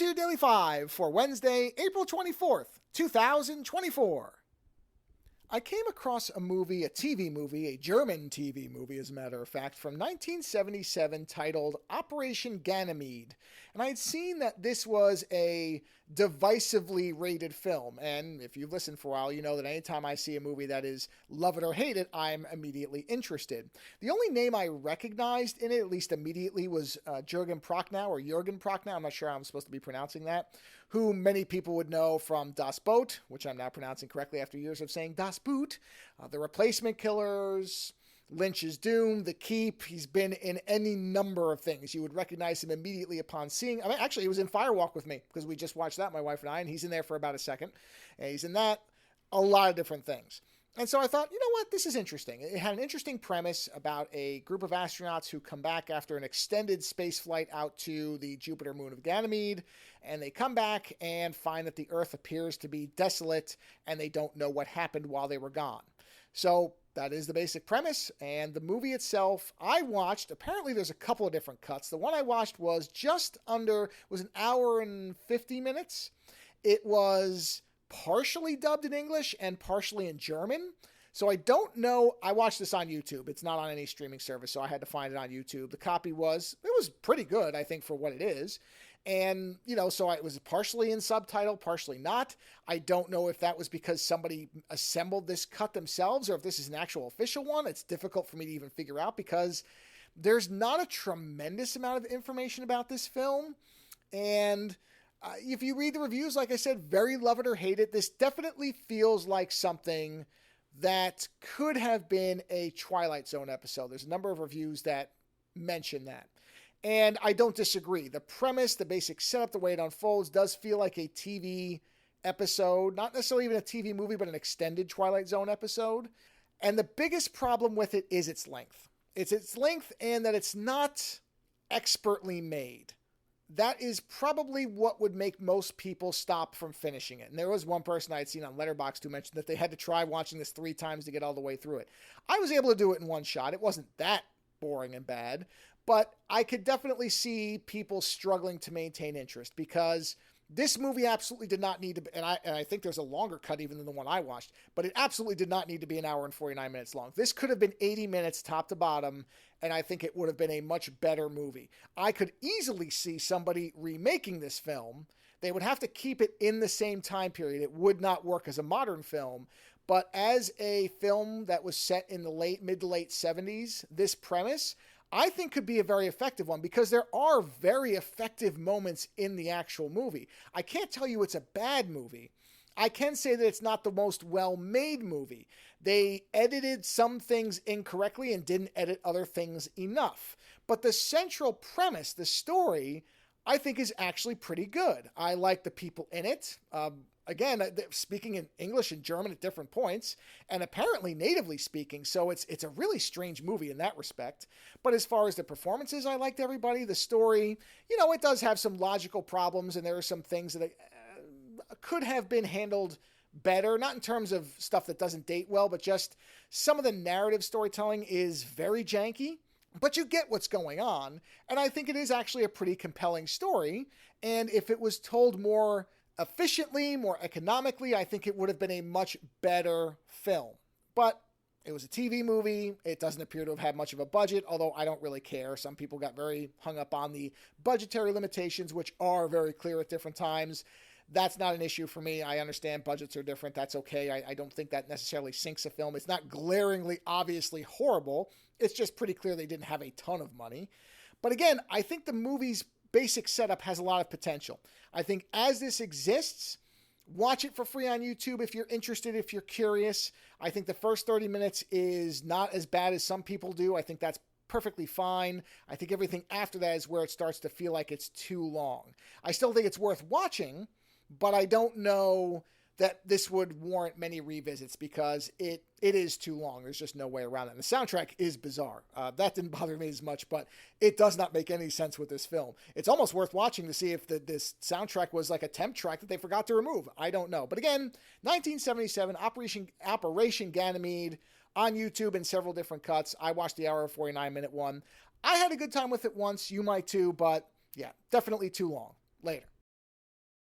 to your Daily 5 for Wednesday, April 24th, 2024. I came across a movie, a TV movie, a German TV movie, as a matter of fact, from 1977 titled Operation Ganymed. And I had seen that this was a divisively rated film. And if you've listened for a while, you know that anytime I see a movie that is love it or hate it, I'm immediately interested. The only name I recognized in it, at least immediately, was Jürgen Prochnow. I'm not sure how I'm supposed to be pronouncing that, who many people would know from Das Boot, which I'm now pronouncing correctly after years of saying Das Boot, The Replacement Killers, Lynch's Doom, The Keep. He's been in any number of things. You would recognize him immediately upon seeing. I mean, actually, he was in Firewalk with me because we just watched that, my wife and I, and he's in there for about a second. And he's in that, a lot of different things. And so I thought, you know what, this is interesting. It had an interesting premise about a group of astronauts who come back after an extended space flight out to the Jupiter moon of Ganymede, and they come back and find that the Earth appears to be desolate, and they don't know what happened while they were gone. So that is the basic premise, and the movie itself, I watched, apparently there's a couple of different cuts. The one I watched was was an hour and 50 minutes. It was partially dubbed in English and partially in German. So I don't know. I watched this on YouTube. It's not on any streaming service, so I had to find it on YouTube. The copy was pretty good, I think, for what it is. And, so it was partially in subtitle, partially not. I don't know if that was because somebody assembled this cut themselves or if this is an actual official one. It's difficult for me to even figure out because there's not a tremendous amount of information about this film. And if you read the reviews, like I said, very love it or hate it, this definitely feels like something that could have been a Twilight Zone episode. There's a number of reviews that mention that. And I don't disagree. The premise, the basic setup, the way it unfolds does feel like a TV episode, not necessarily even a TV movie, but an extended Twilight Zone episode. And the biggest problem with it is its length. It's its length and that it's not expertly made. That is probably what would make most people stop from finishing it. And there was one person I had seen on Letterboxd who mentioned that they had to try watching this 3 times to get all the way through it. I was able to do it in one shot. It wasn't that boring and bad, but I could definitely see people struggling to maintain interest because this movie absolutely did not need to, and I think there's a longer cut even than the one I watched, but it absolutely did not need to be an hour and 49 minutes long. This could have been 80 minutes top to bottom, and I think it would have been a much better movie. I could easily see somebody remaking this film. They would have to keep it in the same time period. It would not work as a modern film, but as a film that was set in the mid to late 70s, this premise I think could be a very effective one because there are very effective moments in the actual movie. I can't tell you it's a bad movie. I can say that it's not the most well-made movie. They edited some things incorrectly and didn't edit other things enough. But the central premise, the story, I think is actually pretty good. I like the people in it. Again, speaking in English and German at different points, and apparently natively speaking, so it's a really strange movie in that respect. But as far as the performances, I liked everybody. The story, it does have some logical problems, and there are some things that could have been handled better, not in terms of stuff that doesn't date well, but just some of the narrative storytelling is very janky. But you get what's going on, and I think it is actually a pretty compelling story, and if it was told more efficiently, more economically, I think it would have been a much better film. But it was a TV movie. It doesn't appear to have had much of a budget, although I don't really care. Some people got very hung up on the budgetary limitations, which are very clear at different times. That's not an issue for me. I understand budgets are different. That's okay. I don't think that necessarily sinks a film. It's not glaringly, obviously horrible. It's just pretty clear they didn't have a ton of money. But again, I think the movie's basic setup has a lot of potential. I think as this exists, watch it for free on YouTube if you're interested, if you're curious. I think the first 30 minutes is not as bad as some people do. I think that's perfectly fine. I think everything after that is where it starts to feel like it's too long. I still think it's worth watching, but I don't know that this would warrant many revisits because it is too long. There's just no way around it. And the soundtrack is bizarre. That didn't bother me as much, but it does not make any sense with this film. It's almost worth watching to see if this soundtrack was like a temp track that they forgot to remove. I don't know. But again, 1977, Operation Ganymed on YouTube in several different cuts. I watched the hour 49-minute one. I had a good time with it once. You might too, but yeah, definitely too long. Later.